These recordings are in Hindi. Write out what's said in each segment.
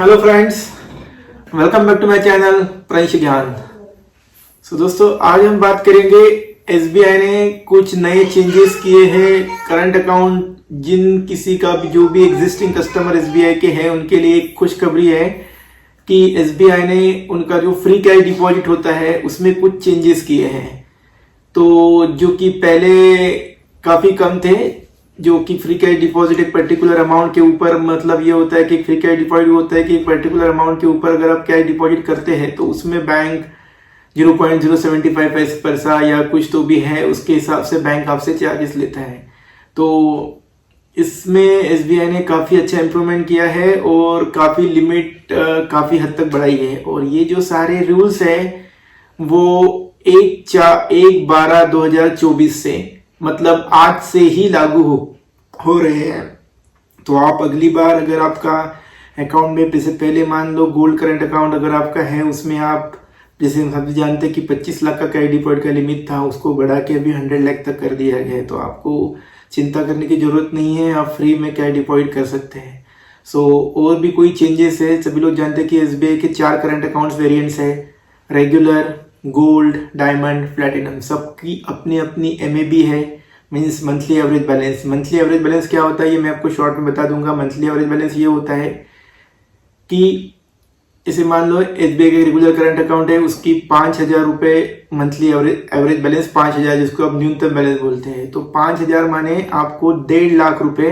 Hello friends, welcome back to my channel Pransh Gyan. दोस्तों आज हम बात करेंगे एसबीआई ने कुछ नए चेंजेस किए हैं करंट अकाउंट। जिन किसी का भी जो भी एग्जिस्टिंग कस्टमर एसबीआई के हैं उनके लिए एक खुशखबरी है कि एसबीआई ने उनका जो फ्री कैश डिपॉजिट होता है उसमें कुछ चेंजेस किए हैं। तो जो कि पहले काफी कम थे, जो कि फ्री कैश डिपॉजिट एक पर्टिकुलर अमाउंट के ऊपर, मतलब ये होता है कि फ्री कैश डिपॉजिट होता है कि एक पर्टिकुलर अमाउंट के ऊपर अगर आप कैश डिपॉजिट करते हैं तो उसमें बैंक 0.075 पैसा या कुछ तो भी है उसके हिसाब से बैंक आपसे चार्जेस लेता है। तो इसमें एसबीआई ने काफी अच्छा इंप्रूवमेंट किया है और काफी लिमिट काफी हद तक बढ़ाई है। और ये जो सारे रूल्स है वो 1/12/2024 से, मतलब आज से ही लागू हो रहे हैं। तो आप अगली बार अगर आपका अकाउंट में जैसे पहले मान लो गोल्ड करंट अकाउंट अगर आपका है उसमें आप जैसे हम सभी जानते हैं कि 25 लाख का कैश डिपॉजिट का लिमिट था, उसको बढ़ा के अभी 100 लाख तक कर दिया गया है। तो आपको चिंता करने की जरूरत नहीं है, आप फ्री में कैश डिपॉजिट कर सकते हैं। और भी कोई चेंजेस है, सभी लोग जानते हैं कि एसबीआई के 4 करंट अकाउंट्स वेरिएंट्स है, रेगुलर, गोल्ड, डायमंड, प्लैटिनम। सबकी अपनी अपनी एमएबी है, means monthly average balance. Monthly average balance क्या होता है ये मैं आपको शॉर्ट में बता दूंगा। मंथली एवरेज बैलेंस ये होता है कि जैसे मान लो एसबीआई का रेगुलर करंट अकाउंट है, उसकी 5,000 रुपए मंथली एवरेज बैलेंस 5,000 जिसको आप न्यूनतम बैलेंस बोलते हैं। तो 5,000 माने आपको 1.5 लाख रुपए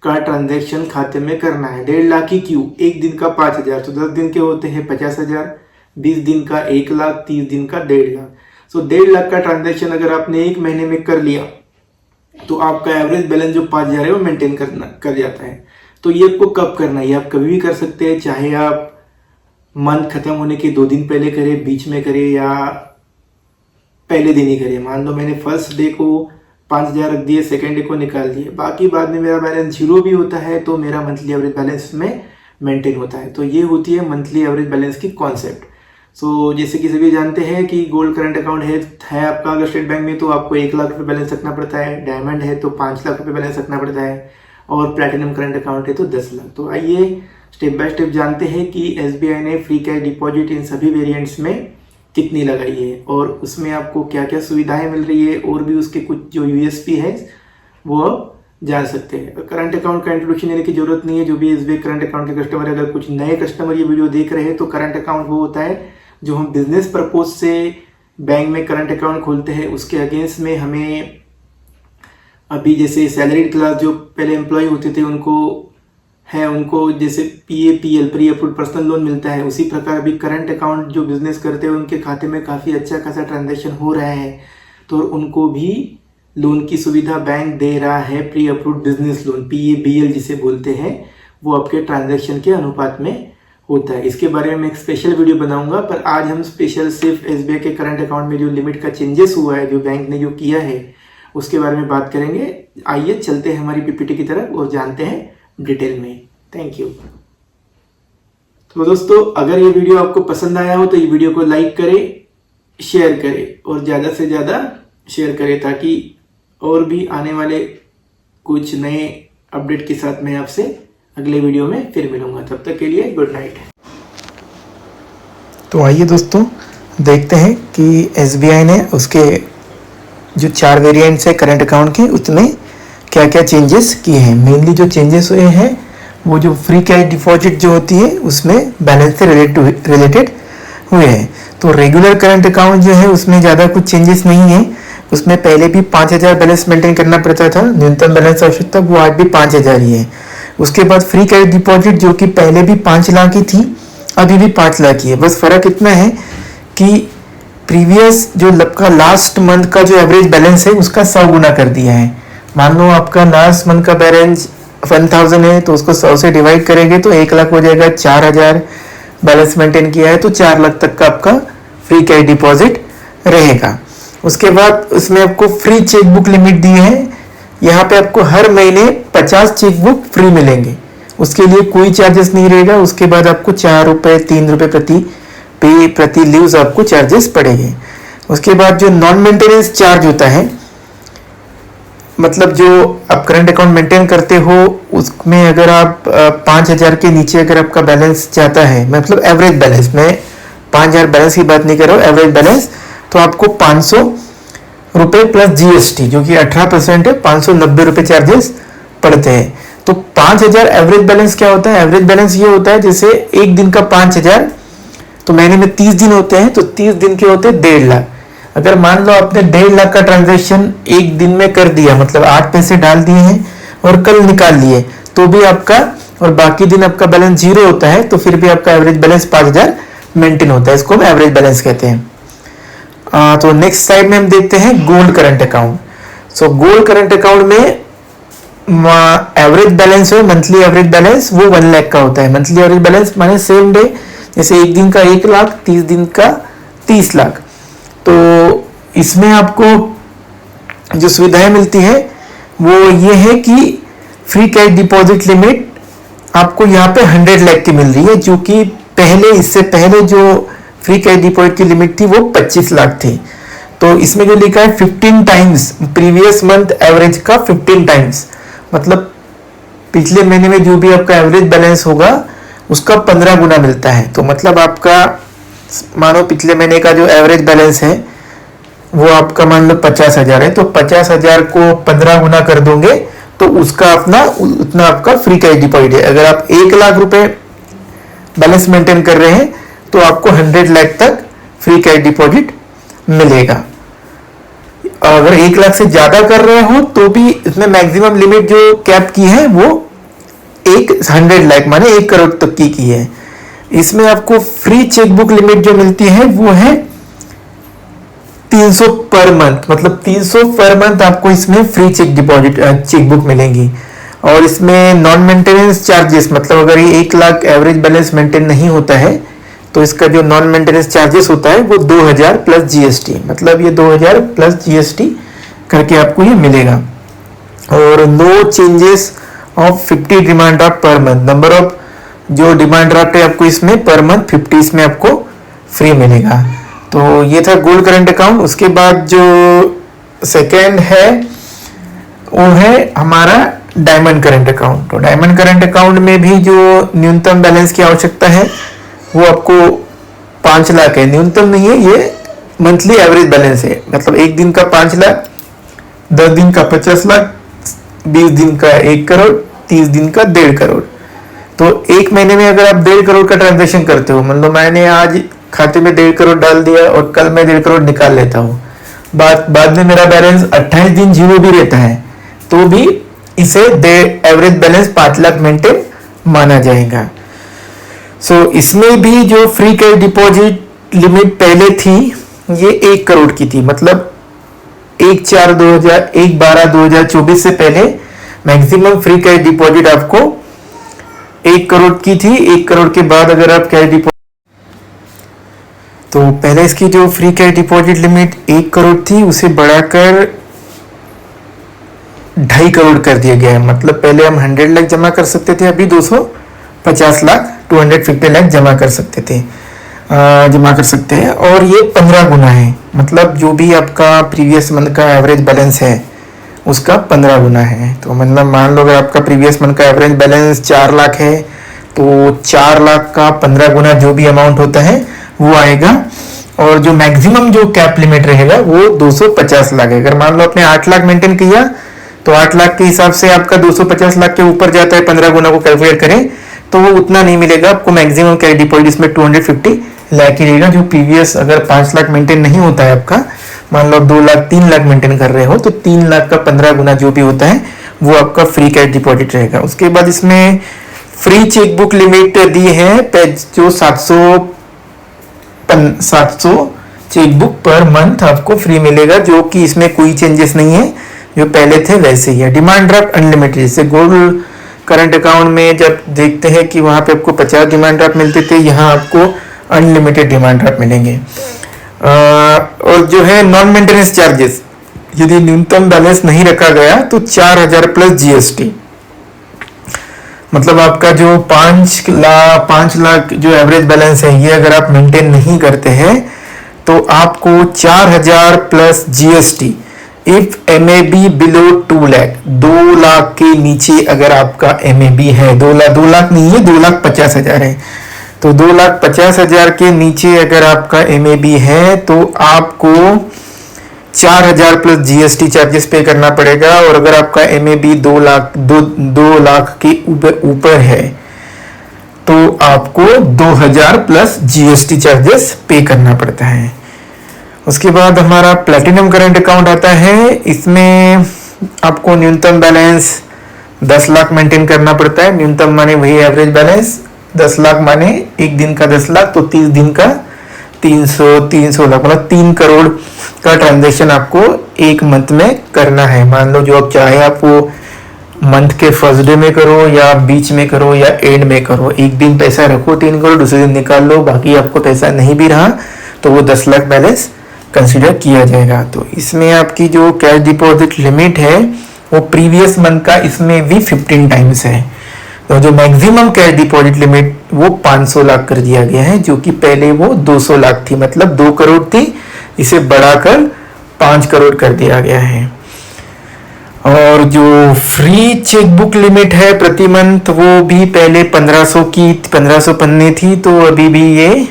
का ट्रांजैक्शन खाते में करना है। 1.5 लाख ही क्यों, एक दिन का 5,000, तो 10 दिन के होते हैं 50,000, 20 दिन का 1 लाख, 30 दिन का 1.5 लाख। 1.5 लाख का ट्रांजैक्शन अगर आपने एक महीने में कर लिया तो आपका एवरेज बैलेंस जो 5,000 है वो मेंटेन कर जाता है। तो ये आपको कब करना है, ये आप कभी भी कर सकते हैं, चाहे आप मंथ खत्म होने के 2 दिन पहले करें, बीच में करें या पहले दिन ही करें। मान लो मैंने फर्स्ट डे को 5,000 रख दिए, सेकेंड डे को निकाल दिए, बाकी बाद में मेरा बैलेंस 0 भी होता है तो मेरा मंथली एवरेज बैलेंस में मेंटेन होता है। तो ये होती है मंथली एवरेज बैलेंस की कॉन्सेप्ट। जैसे कि सभी जानते हैं कि गोल्ड करंट अकाउंट है आपका अगर स्टेट बैंक में तो आपको 1 लाख रुपए बैलेंस रखना पड़ता है, डायमंड है तो 5 लाख रुपए बैलेंस रखना पड़ता है, और प्लैटिनम करंट अकाउंट है तो 10 लाख। तो आइए स्टेप बाय स्टेप जानते हैं कि एसबीआई ने फ्री कैश डिपॉजिट इन सभी वेरिएंट्स में कितनी लगाई है और उसमें आपको क्या क्या सुविधाएं मिल रही है, और भी उसके कुछ जो यूएसपी है वो आप जान सकते हैं। करंट अकाउंट का इंट्रोडक्शन देने की जरूरत नहीं है। जो भी एसबीआई करंट अकाउंट के कस्टमर है, अगर कुछ नए कस्टमर ये वीडियो देख रहे हैं तो करंट अकाउंट वो होता है जो हम बिजनेस पर्पज से बैंक में करंट अकाउंट खोलते हैं। उसके अगेंस्ट में हमें अभी जैसे सैलरीड क्लास जो पहले एम्प्लॉय होते थे उनको जैसे PAPL pre approved personal loan मिलता है, उसी प्रकार अभी करंट अकाउंट जो बिजनेस करते हैं उनके खाते में काफ़ी अच्छा खासा ट्रांजैक्शन हो रहा है, तो उनको भी लोन की सुविधा बैंक दे रहा है। प्री अप्रूव्ड बिजनेस लोन पीएबीएल जिसे बोलते हैं, वो आपके ट्रांजैक्शन के अनुपात में होता है। इसके बारे में मैं एक स्पेशल वीडियो बनाऊंगा, पर आज हम स्पेशल सिर्फ एसबीआई के करंट अकाउंट में जो लिमिट का चेंजेस हुआ है, जो बैंक ने जो किया है उसके बारे में बात करेंगे। आइए चलते हैं हमारी पीपीटी की तरफ और जानते हैं डिटेल में। Thank you. तो दोस्तों अगर ये वीडियो आपको पसंद आया हो तो ये वीडियो को लाइक करें, शेयर करें और ज़्यादा से ज़्यादा शेयर करें ताकि और भी आने वाले कुछ नए अपडेट के साथ मैं आपसे अगले वीडियो में फिर मिलूंगा। तब तक के लिए गुड नाइट। तो आइए दोस्तों देखते हैं कि एसबीआई ने उसके जो 4 वेरिएंट्स है करंट अकाउंट के उसमें क्या क्या चेंजेस किए हैं। मेनली जो चेंजेस हुए हैं वो जो फ्री कैश डिपॉजिट जो होती है उसमें बैलेंस से रिलेटेड हुए हैं। तो रेगुलर करंट अकाउंट जो है उसमें ज़्यादा कुछ चेंजेस नहीं है। उसमें पहले भी 5,000 बैलेंस मेंटेन करना पड़ता था, न्यूनतम बैलेंस आवश्यकता, वो आज भी 5,000 ही है। उसके बाद फ्री कैश डिपॉजिट जो कि पहले भी 5 लाख की थी, अभी भी 5 लाख की है। बस फ़र्क इतना है कि प्रीवियस जो का लास्ट मंथ का जो एवरेज बैलेंस है उसका 100 गुना कर दिया है। मान लो आपका लास्ट मंथ का बैलेंस 1,000 है तो उसको 100 से डिवाइड करेंगे तो 1 लाख हो जाएगा। 4,000 बैलेंस मेंटेन किया है तो 4 लाख तक का आपका फ्री कैश डिपॉजिट रहेगा। उसके बाद उसमें आपको फ्री चेकबुक लिमिट दी है। यहाँ पे आपको हर महीने 50 चेकबुक फ्री मिलेंगे, उसके लिए कोई चार्जेस नहीं रहेगा। उसके बाद आपको 4 रुपये 3 रुपये प्रति लीव्स आपको चार्जेस पड़ेंगे। उसके बाद जो नॉन मेंटेनेंस चार्ज होता है, मतलब जो आप करंट अकाउंट मेंटेन करते हो उसमें अगर आप 5,000 के नीचे अगर आपका बैलेंस जाता है, मतलब एवरेज बैलेंस, मैं 5,000 बैलेंस की बात नहीं कर रहा हूँ, एवरेज बैलेंस, तो आपको 500 रुपये प्लस जीएसटी जो कि 18% है, 590 रुपये चार्जेस पड़ते हैं। तो 5,000 एवरेज बैलेंस क्या होता है? एवरेज बैलेंस ये होता है जैसे एक दिन का 5,000, तो महीने में 30 दिन होते हैं, तो 30 दिन के होते हैं 1.5 लाख। अगर मान लो आपने 1.5 लाख का ट्रांजैक्शन एक दिन में कर दिया, मतलब 8 पैसे डाल दिए हैं और कल निकाल लिए, तो भी आपका, और बाकी दिन आपका बैलेंस 0 होता है, तो फिर भी आपका एवरेज बैलेंस 5,000 मेंटेन होता है। इसको हम एवरेज बैलेंस कहते हैं। तो नेक्स्ट स्लाइड में हम देखते हैं gold current account. So gold current account में एवरेज बैलेंस है, मंथली एवरेज बैलेंस वो 1 लाख का होता है। मंथली एवरेज बैलेंस माने सेम डे, जैसे एक दिन का 1 लाख, 30 दिन का 30 लाख। तो इसमें आपको जो सुविधाएं मिलती है वो ये है कि फ्री कैश डिपॉजिट लिमिट आपको यहाँ पे 100 लाख की मिल रही है, जो कि पहले, इससे पहले जो फ्री कैश डिपॉजिट की लिमिट थी वो 25 लाख थी। तो इसमें जो लिखा है 15 टाइम्स प्रीवियस मंथ एवरेज का 15 टाइम्स, मतलब पिछले महीने में जो भी आपका एवरेज बैलेंस होगा उसका 15 गुना मिलता है। तो मतलब आपका मानो पिछले महीने का जो एवरेज बैलेंस है वो आपका मान लो 50,000 है, तो 50,000 को 15 गुना कर दोगे तो उसका अपना उतना आपका फ्री कैश डिपॉजिट है। अगर आप 1 लाख रुपए बैलेंस मेंटेन कर रहे हैं तो आपको 100 लाख तक फ्री कैश डिपॉजिट मिलेगा। अगर 1 लाख से ज्यादा कर रहे हो तो भी इसमें मैक्सिमम लिमिट जो कैप की है वो 100 लाख माने 1 करोड़ तक की है। इसमें आपको फ्री चेकबुक लिमिट जो मिलती है वो है 300 पर मंथ, मतलब 300 पर मंथ आपको इसमें फ्री चेकबुक मिलेंगी। और इसमें नॉन मेंटेनेंस चार्जेस, मतलब अगर ये 1 लाख एवरेज बैलेंस मेंटेन नहीं होता है तो इसका जो नॉन मेंटेनेंस चार्जेस होता है वो 2,000 प्लस जीएसटी, मतलब ये 2,000 प्लस जीएसटी करके आपको ये मिलेगा। और no changes of 50 demand draft per month, number of जो डिमांड ड्राफ्ट है आपको इसमें पर मंथ 50 इसमें आपको फ्री मिलेगा। तो ये था गोल्ड करंट अकाउंट। उसके बाद जो सेकेंड है वो है हमारा डायमंड करंट अकाउंट। तो डायमंड करंट अकाउंट में भी जो न्यूनतम बैलेंस की आवश्यकता है वो आपको 5 लाख है। न्यूनतम नहीं है, ये मंथली एवरेज बैलेंस है, मतलब एक दिन का 5 लाख, 10 दिन का 50 लाख, 20 दिन का 1 करोड़, 30 दिन का 1.5 करोड़। तो एक महीने में अगर आप 1.5 करोड़ का ट्रांजेक्शन करते हो, मतलब मैंने आज खाते में 1.5 करोड़ डाल दिया और कल मैं 1.5 करोड़ निकाल लेता हूँ, बाद में मेरा बैलेंस 28 दिन 0 भी रहता है, तो भी इसे एवरेज बैलेंस 5 लाख मेंटेन माना जाएगा। सो इसमें भी जो फ्री कैश डिपॉजिट लिमिट पहले थी ये 1 करोड़ की थी, मतलब 1/12/2024 से पहले मैक्सिमम फ्री कैश डिपॉजिट आपको 1 करोड़ की थी। 1 करोड़ के बाद अगर आप कैश डिपॉजिट, तो पहले इसकी जो free cash deposit limit 1 crore थी उसे बढ़ाकर 2.5 करोड़ कर दिया गया है। मतलब पहले हम 100 लाख जमा कर सकते थे, अभी 250 लाख 250 लाख जमा कर सकते हैं। और ये 15 गुना है, मतलब जो भी आपका प्रीवियस मंथ का एवरेज बैलेंस है उसका 15 गुना है। तो मतलब मान लो अगर आपका प्रीवियस मंथ का एवरेज बैलेंस 4 लाख है तो 4 लाख का 15 गुना जो भी अमाउंट होता है वो आएगा। और जो मैक्सिमम जो कैप लिमिट रहेगा वो 250 लाख है। अगर मान लो आपने 8 लाख मेंटेन किया तो 8 लाख के हिसाब से आपका 250 लाख के ऊपर जाता है, 15 गुना को कैलकुलेट करें तो वो उतना नहीं मिलेगा आपको। मैक्सिमम कैश डिपॉजिट इसमें 250 लाख ही रहेगा। जो प्रीवियस अगर 5 लाख मेंटेन नहीं होता है आपका, मान लो 2 लाख 3 लाख मेंटेन कर रहे हो तो 3 लाख का 15 गुना जो भी होता है वो आपका फ्री कैश डिपॉजिट रहेगा। उसके बाद इसमें फ्री चेकबुक लिमिट दी है जो 700 चेकबुक पर मंथ आपको फ्री मिलेगा, जो कि इसमें कोई चेंजेस नहीं है, जो पहले थे वैसे ही है। डिमांड ड्राफ्ट अनलिमिटेड, जैसे गोल्ड करंट अकाउंट में जब देखते हैं कि वहां पे आपको 50 डिमांड ड्राफ्ट मिलते थे, यहाँ आपको अनलिमिटेड डिमांड ड्राफ्ट मिलेंगे। और जो है नॉन मेंटेनेंस चार्जेस, यदि न्यूनतम बैलेंस नहीं रखा गया तो 4,000 प्लस जीएसटी, मतलब आपका जो 5 लाख जो एवरेज बैलेंस है ये अगर आप मेंटेन नहीं करते हैं तो आपको 4,000 plus GST if MAB below 2 lakh, 2 lakh के नीचे अगर आपका MAB है, 2 लाख नहीं है, 2,50,000 है, तो 2,50,000 के नीचे अगर आपका MAB है तो आपको 4,000 प्लस GST चार्जेस पे करना पड़ेगा। और अगर आपका MAB 2 लाख के ऊपर है तो आपको 2,000 प्लस GST चार्जेस पे करना पड़ता है। उसके बाद हमारा प्लैटिनम करंट अकाउंट आता है। इसमें आपको न्यूनतम बैलेंस 10 लाख मेंटेन करना पड़ता है। न्यूनतम माने वही एवरेज बैलेंस, 10 लाख माने एक दिन का 10 लाख, तो 30 दिन का 300 लाख, मतलब 3 करोड़ का ट्रांजैक्शन आपको एक मंथ में करना है। मान लो जो आप चाहे आप वो मंथ के फर्स्ट डे में करो या बीच में करो या एंड में करो, एक दिन पैसा रखो 3 करोड़, दूसरे दिन निकाल लो, बाकी आपको पैसा नहीं भी रहा तो वो 10 लाख बैलेंस कंसिडर किया जाएगा। तो इसमें आपकी जो कैश डिपॉजिट लिमिट है वो प्रीवियस मंथ का इसमें भी 15 टाइम्स है। तो जो मैक्सिमम कैश डिपॉजिट लिमिट वो 500 लाख कर दिया गया है, जो कि पहले वो 200 लाख थी, मतलब 2 करोड़ थी, इसे बढ़ाकर 5 करोड़ कर दिया गया है। और जो फ्री चेकबुक लिमिट है प्रति मंथ वो भी पहले 1500 पन्ने थी, तो अभी भी ये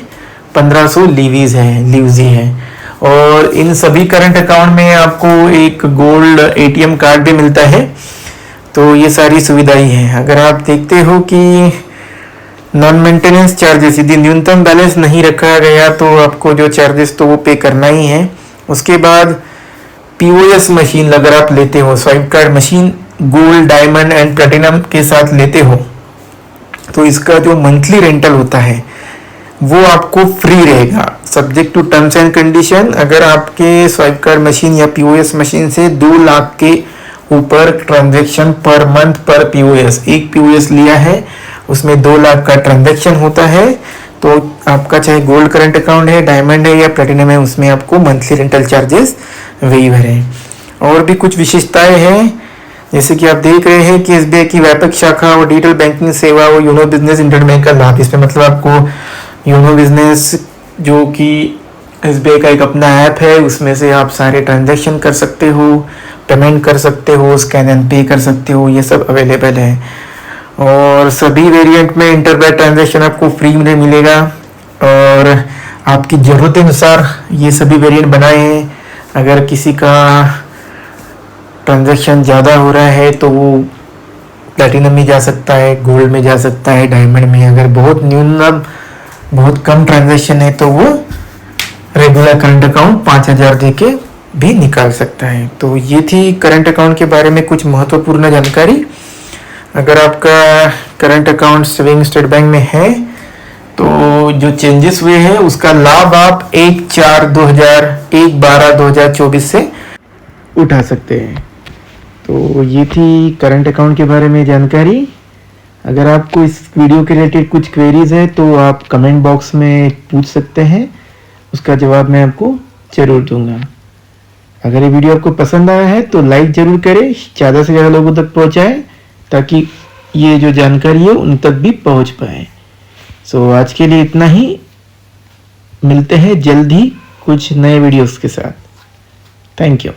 1500 लीव्स ही है। और इन सभी करंट अकाउंट में आपको एक गोल्ड ATM कार्ड भी मिलता है। तो ये सारी सुविधाएं हैं। अगर आप देखते हो कि नॉन मेंटेनेंस चार्जेस, यदि न्यूनतम बैलेंस नहीं रखा गया तो आपको जो चार्जेस तो वो पे करना ही है। उसके बाद POS मशीन अगर आप लेते हो, swipe card machine gold, diamond and platinum के साथ लेते हो, तो इसका जो मंथली रेंटल होता है वो आपको फ्री रहेगा, subject to terms and condition. अगर आपके स्वाइप कार्ड मशीन या POS मशीन से 2 लाख के ऊपर ट्रांजैक्शन पर मंथ पर POS, एक POS लिया है उसमें 2 लाख का ट्रांजैक्शन होता है, तो आपका चाहे गोल्ड करंट अकाउंट है, डायमंड है या प्लैटिनम है, उसमें आपको मंथली रेंटल चार्जेस वेव है। और भी कुछ विशेषताएं हैं, जैसे कि आप देख रहे हैं कि SBI की व्यापक शाखा और डिजिटल बैंकिंग सेवा और योनो बिजनेस इंटरनेट बैंक का लाभ। इसमें मतलब आपको योनो बिजनेस जो कि SBI का एक अपना ऐप है, उसमें से आप सारे ट्रांजैक्शन कर सकते हो, पेमेंट कर सकते हो, स्कैन एंड पे कर सकते हो, ये सब अवेलेबल है। और सभी वेरिएंट में इंटरबैंक ट्रांजैक्शन आपको फ्री में मिलेगा और आपकी ज़रूरत अनुसार ये सभी वेरिएंट बनाए हैं। अगर किसी का ट्रांजैक्शन ज़्यादा हो रहा है तो वो प्लैटिनम में जा सकता है, गोल्ड में जा सकता है, डायमंड में। अगर बहुत कम ट्रांजैक्शन है तो वो रेगुलर करंट अकाउंट 5,000 दे के भी निकाल सकता है। तो ये थी करंट अकाउंट के बारे में कुछ महत्वपूर्ण जानकारी। अगर आपका current account saving state bank में है तो जो चेंजेस हुए हैं उसका लाभ आप 1/12/2024 से उठा सकते हैं। तो ये थी करंट अकाउंट के बारे में जानकारी। अगर आपको इस वीडियो के रिलेटेड कुछ क्वेरीज है तो आप कमेंट बॉक्स में पूछ सकते हैं, उसका जवाब मैं आपको ज़रूर दूंगा। अगर ये वीडियो आपको पसंद आया है तो लाइक ज़रूर करें, ज़्यादा से ज़्यादा लोगों तक पहुंचाएं ताकि ये जो जानकारी है उन तक भी पहुंच पाए। सो आज के लिए इतना ही, मिलते हैं जल्द ही कुछ नए वीडियोस के साथ। Thank you.